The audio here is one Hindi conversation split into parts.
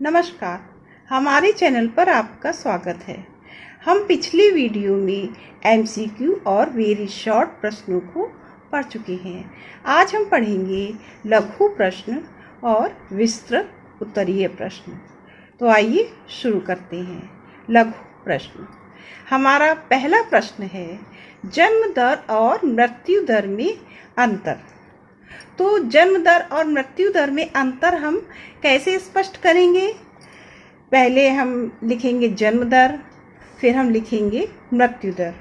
नमस्कार, हमारे चैनल पर आपका स्वागत है। हम पिछले वीडियो में एमसीक्यू और वेरी शॉर्ट प्रश्नों को पढ़ चुके हैं। आज हम पढ़ेंगे लघु प्रश्न और विस्तृत उत्तरीय प्रश्न। तो आइए शुरू करते हैं। लघु प्रश्न। हमारा पहला प्रश्न है, जन्म दर और मृत्यु दर में अंतर। तो जन्म दर और मृत्यु दर में अंतर हम कैसे स्पष्ट करेंगे? पहले हम लिखेंगे जन्म दर, फिर हम लिखेंगे मृत्यु दर।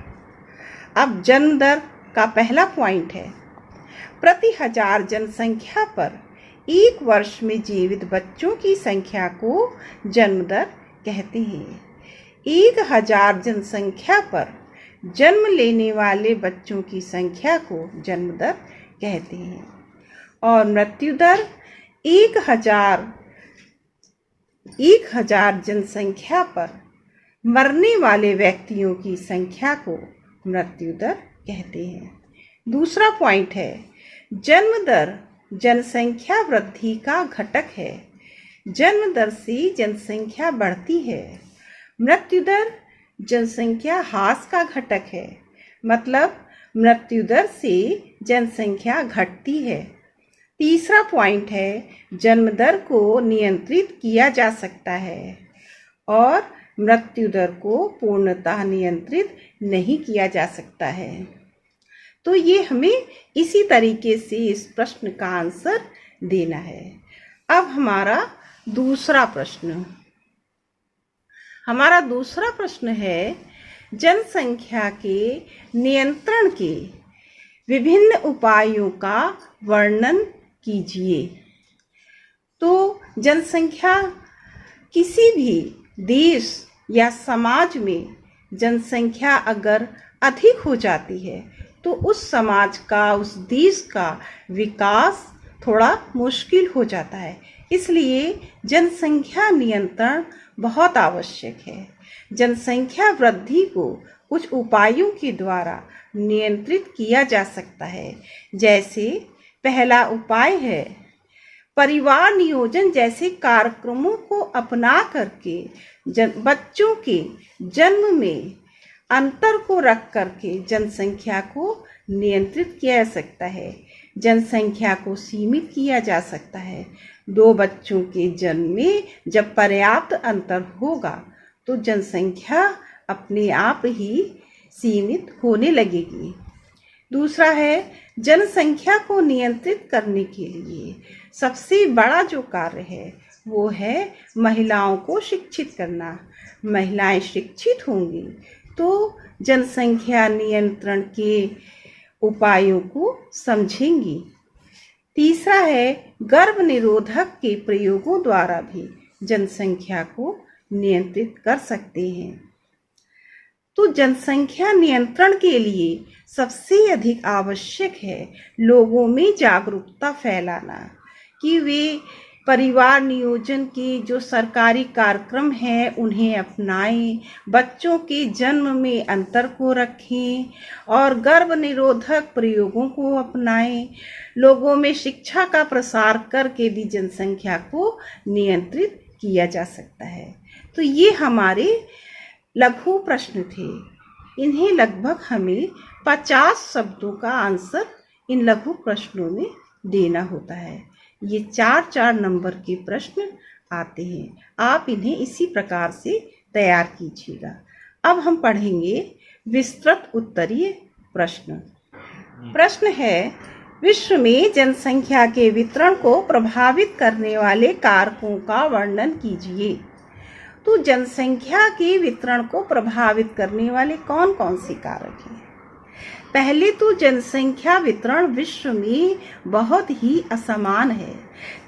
अब जन्म दर का पहला पॉइंट है, प्रति 1000 जनसंख्या पर एक वर्ष में जीवित बच्चों की संख्या को जन्म दर कहते हैं। 1000 जनसंख्या पर जन्म लेने वाले बच्चों की संख्या को जन्म दर कहते हैं। और मृत्यु दर 1000 जनसंख्या पर मरने वाले व्यक्तियों की संख्या को मृत्यु दर कहते हैं। दूसरा पॉइंट है, जन्म दर जनसंख्या वृद्धि का घटक है। जन्म दर से जनसंख्या बढ़ती है। मृत्यु दर जनसंख्या ह्रास का घटक है, मतलब मृत्यु दर से जनसंख्या घटती है। तीसरा पॉइंट है, जन्म दर को नियंत्रित किया जा सकता है और मृत्यु दर को पूर्णतः नियंत्रित नहीं किया जा सकता है। तो ये हमें इसी तरीके से इस प्रश्न का आंसर देना है। अब हमारा दूसरा प्रश्न है, जनसंख्या के नियंत्रण के विभिन्न उपायों का वर्णन कीजिए। तो जनसंख्या, किसी भी देश या समाज में जनसंख्या अगर अधिक हो जाती है तो उस समाज का, उस देश का विकास थोड़ा मुश्किल हो जाता है। इसलिए जनसंख्या नियंत्रण बहुत आवश्यक है। जनसंख्या वृद्धि को कुछ उपायों के द्वारा नियंत्रित किया जा सकता है। जैसे पहला उपाय है, परिवार नियोजन जैसे कार्यक्रमों को अपना करके बच्चों के जन्म में अंतर को रख करके जनसंख्या को नियंत्रित किया जा सकता है। जनसंख्या को सीमित किया जा सकता है। 2 बच्चों के जन्म में जब पर्याप्त अंतर होगा तो जनसंख्या अपने आप ही सीमित होने लगेगी। दूसरा है, जनसंख्या को नियंत्रित करने के लिए सबसे बड़ा जो कार्य है वो है महिलाओं को शिक्षित करना। महिलाएं शिक्षित होंगी तो जनसंख्या नियंत्रण के उपायों को समझेंगी। तीसरा है, गर्भ निरोधक के प्रयोगों द्वारा भी जनसंख्या को नियंत्रित कर सकते हैं। तो जनसंख्या नियंत्रण के लिए सबसे अधिक आवश्यक है लोगों में जागरूकता फैलाना कि वे परिवार नियोजन के जो सरकारी कार्यक्रम हैं उन्हें अपनाएं, बच्चों के जन्म में अंतर को रखें और गर्भ निरोधक प्रयोगों को अपनाएं। लोगों में शिक्षा का प्रसार करके भी जनसंख्या को नियंत्रित किया जा सकता है। तो ये हमारे लघु प्रश्न थे। इन्हें लगभग हमें 50 शब्दों का आंसर इन लघु प्रश्नों में देना होता है। ये 4-4 नंबर के प्रश्न आते हैं। आप इन्हें इसी प्रकार से तैयार कीजिएगा। अब हम पढ़ेंगे विस्तृत उत्तरीय प्रश्न। प्रश्न है, विश्व में जनसंख्या के वितरण को प्रभावित करने वाले कारकों का वर्णन कीजिए। तो जनसंख्या के वितरण को प्रभावित करने वाले कौन कौन से कारक हैं? पहले तो जनसंख्या वितरण विश्व में बहुत ही असमान है।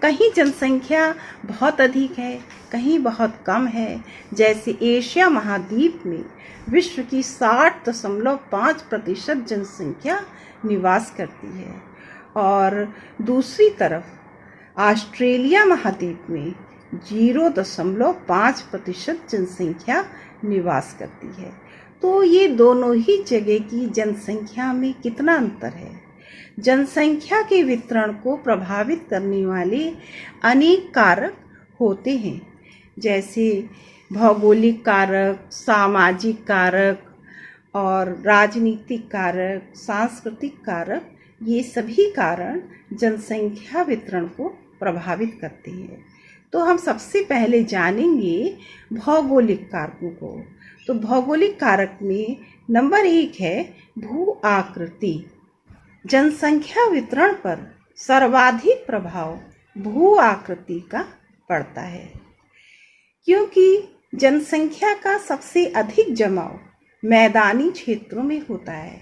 कहीं जनसंख्या बहुत अधिक है, कहीं बहुत कम है। जैसे एशिया महाद्वीप में विश्व की 60.5% जनसंख्या निवास करती है और दूसरी तरफ ऑस्ट्रेलिया महाद्वीप में 0.5% जनसंख्या निवास करती है। तो ये दोनों ही जगह की जनसंख्या में कितना अंतर है। जनसंख्या के वितरण को प्रभावित करने वाले अनेक कारक होते हैं, जैसे भौगोलिक कारक, सामाजिक कारक और राजनीतिक कारक, सांस्कृतिक कारक, ये सभी कारण जनसंख्या वितरण को प्रभावित करते हैं। तो हम सबसे पहले जानेंगे भौगोलिक कारकों को। तो भौगोलिक कारक में नंबर 1 है भू आकृति। जनसंख्या वितरण पर सर्वाधिक प्रभाव भू आकृति का पड़ता है, क्योंकि जनसंख्या का सबसे अधिक जमाव मैदानी क्षेत्रों में होता है,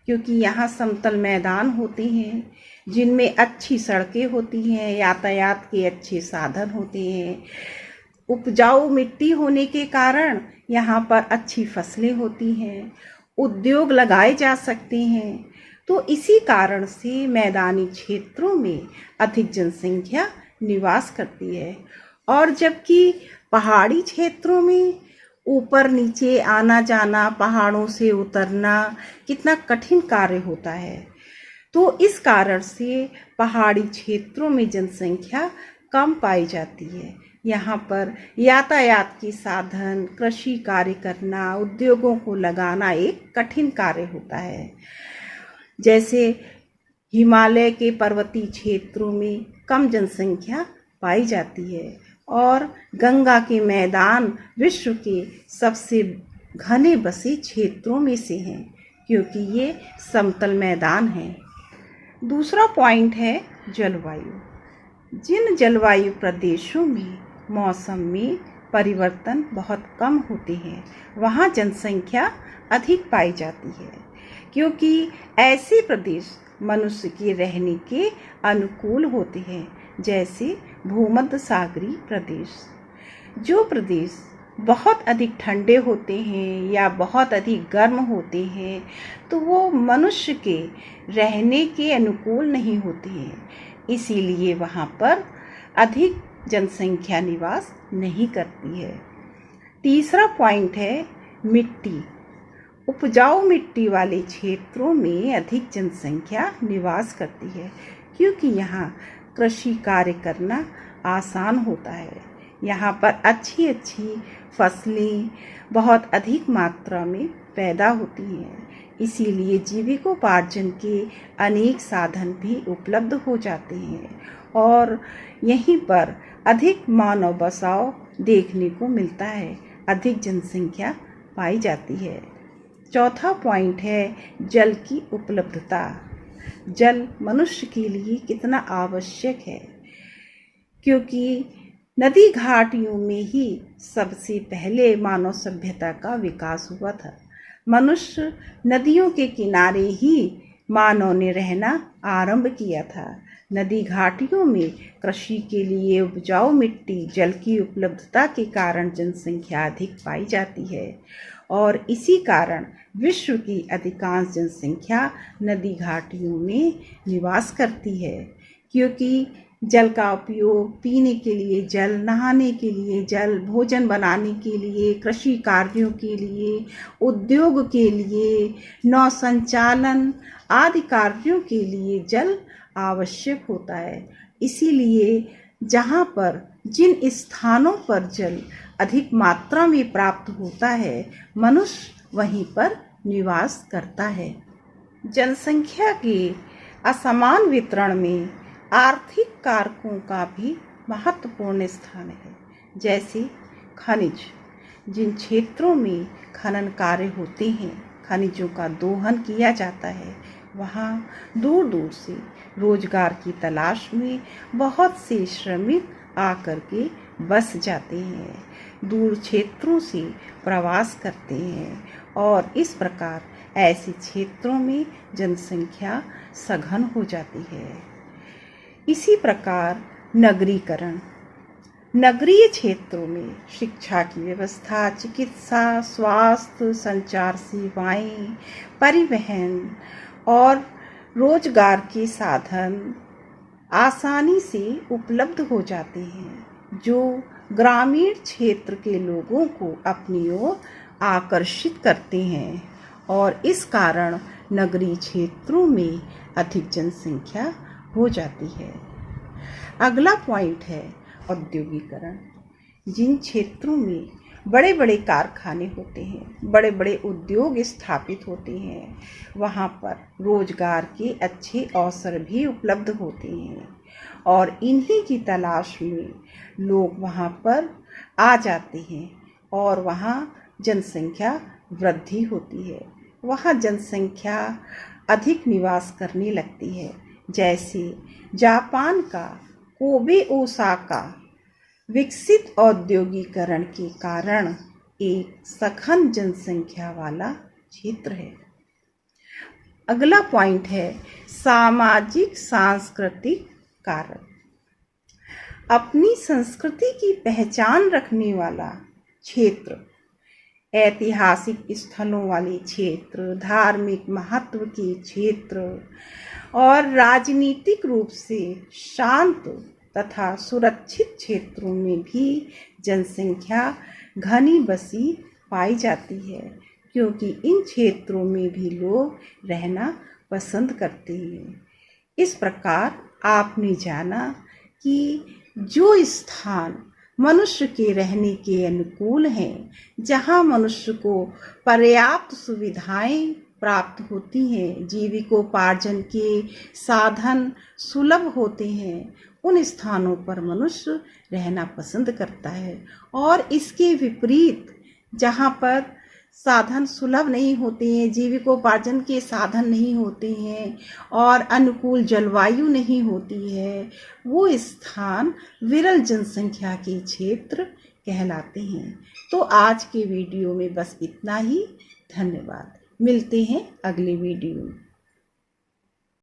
क्योंकि यहाँ समतल मैदान होते हैं जिनमें अच्छी सड़कें होती हैं, यातायात के अच्छे साधन होते हैं, उपजाऊ मिट्टी होने के कारण यहाँ पर अच्छी फसलें होती हैं, उद्योग लगाए जा सकते हैं। तो इसी कारण से मैदानी क्षेत्रों में अधिक जनसंख्या निवास करती है। और जबकि पहाड़ी क्षेत्रों में ऊपर नीचे आना जाना, पहाड़ों से उतरना कितना कठिन कार्य होता है, तो इस कारण से पहाड़ी क्षेत्रों में जनसंख्या कम पाई जाती है। यहाँ पर यातायात के साधन, कृषि कार्य करना, उद्योगों को लगाना एक कठिन कार्य होता है। जैसे हिमालय के पर्वतीय क्षेत्रों में कम जनसंख्या पाई जाती है और गंगा के मैदान विश्व के सबसे घने बसे क्षेत्रों में से हैं, क्योंकि ये समतल मैदान हैं। दूसरा पॉइंट है जलवायु। जिन जलवायु प्रदेशों में मौसम में परिवर्तन बहुत कम होते हैं, वहाँ जनसंख्या अधिक पाई जाती है, क्योंकि ऐसे प्रदेश मनुष्य के रहने के अनुकूल होते हैं, जैसे भूमध्य सागरीय प्रदेश। जो प्रदेश बहुत अधिक ठंडे होते हैं या बहुत अधिक गर्म होते हैं, तो वो मनुष्य के रहने के अनुकूल नहीं होते हैं, इसीलिए वहाँ पर अधिक जनसंख्या निवास नहीं करती है। तीसरा पॉइंट है मिट्टी। उपजाऊ मिट्टी वाले क्षेत्रों में अधिक जनसंख्या निवास करती है, क्योंकि यहाँ कृषि कार्य करना आसान होता है। यहाँ पर अच्छी अच्छी फसलें बहुत अधिक मात्रा में पैदा होती हैं, इसीलिए जीविकोपार्जन के अनेक साधन भी उपलब्ध हो जाते हैं और यहीं पर अधिक मानव बसाव देखने को मिलता है, अधिक जनसंख्या पाई जाती है। चौथा पॉइंट है जल की उपलब्धता। जल मनुष्य के लिए कितना आवश्यक है, क्योंकि नदी घाटियों में ही सबसे पहले मानव सभ्यता का विकास हुआ था। मनुष्य नदियों के किनारे ही मानव ने रहना आरंभ किया था। नदी घाटियों में कृषि के लिए उपजाऊ मिट्टी, जल की उपलब्धता के कारण जनसंख्या अधिक पाई जाती है और इसी कारण विश्व की अधिकांश जनसंख्या नदी घाटियों में निवास करती है, क्योंकि जल का उपयोग पीने के लिए जल, नहाने के लिए जल, भोजन बनाने के लिए, कृषि कार्यों के लिए, उद्योग के लिए, नौ संचालन आदि कार्यों के लिए जल आवश्यक होता है। इसीलिए जहाँ पर जिन स्थानों पर जल अधिक मात्रा में प्राप्त होता है, मनुष्य वहीं पर निवास करता है। जनसंख्या के असमान वितरण में आर्थिक कारकों का भी महत्वपूर्ण स्थान है, जैसे खनिज। जिन क्षेत्रों में खनन कार्य होते हैं, खनिजों का दोहन किया जाता है, वहाँ दूर दूर से रोजगार की तलाश में बहुत से श्रमिक आकर के बस जाते हैं, दूर क्षेत्रों से प्रवास करते हैं और इस प्रकार ऐसे क्षेत्रों में जनसंख्या सघन हो जाती है। इसी प्रकार नगरीकरण। नगरीय क्षेत्रों में शिक्षा की व्यवस्था, चिकित्सा, स्वास्थ्य, संचार सेवाएं, परिवहन और रोजगार के साधन आसानी से उपलब्ध हो जाते हैं, जो ग्रामीण क्षेत्र के लोगों को अपनी ओर आकर्षित करते हैं और इस कारण नगरीय क्षेत्रों में अधिक जनसंख्या हो जाती है। अगला पॉइंट है औद्योगिकरण। जिन क्षेत्रों में बड़े बड़े कारखाने होते हैं, बड़े बड़े उद्योग स्थापित होते हैं, वहाँ पर रोजगार के अच्छे अवसर भी उपलब्ध होते हैं और इन्हीं की तलाश में लोग वहाँ पर आ जाते हैं और वहाँ जनसंख्या वृद्धि होती है। वहाँ जनसंख्या अधिक निवास करने लगती है। जैसे जापान का कोबे ओसाका विकसित औद्योगिकरण के कारण एक सघन जनसंख्या वाला क्षेत्र है। अगला पॉइंट है सामाजिक सांस्कृतिक कारक। अपनी संस्कृति की पहचान रखने वाला क्षेत्र, ऐतिहासिक स्थलों वाले क्षेत्र, धार्मिक महत्व के क्षेत्र और राजनीतिक रूप से शांत तथा सुरक्षित क्षेत्रों में भी जनसंख्या घनी बसी पाई जाती है, क्योंकि इन क्षेत्रों में भी लोग रहना पसंद करते हैं। इस प्रकार आपने जाना कि जो स्थान मनुष्य के रहने के अनुकूल हैं, जहाँ मनुष्य को पर्याप्त सुविधाएं प्राप्त होती हैं, जीविकोपार्जन के साधन सुलभ होते हैं, उन स्थानों पर मनुष्य रहना पसंद करता है। और इसके विपरीत जहाँ पर साधन सुलभ नहीं होते हैं, जीविकोपार्जन के साधन नहीं होते हैं और अनुकूल जलवायु नहीं होती है, वो स्थान विरल जनसंख्या के क्षेत्र कहलाते हैं। तो आज के वीडियो में बस इतना ही। धन्यवाद। मिलते हैं अगले वीडियो में।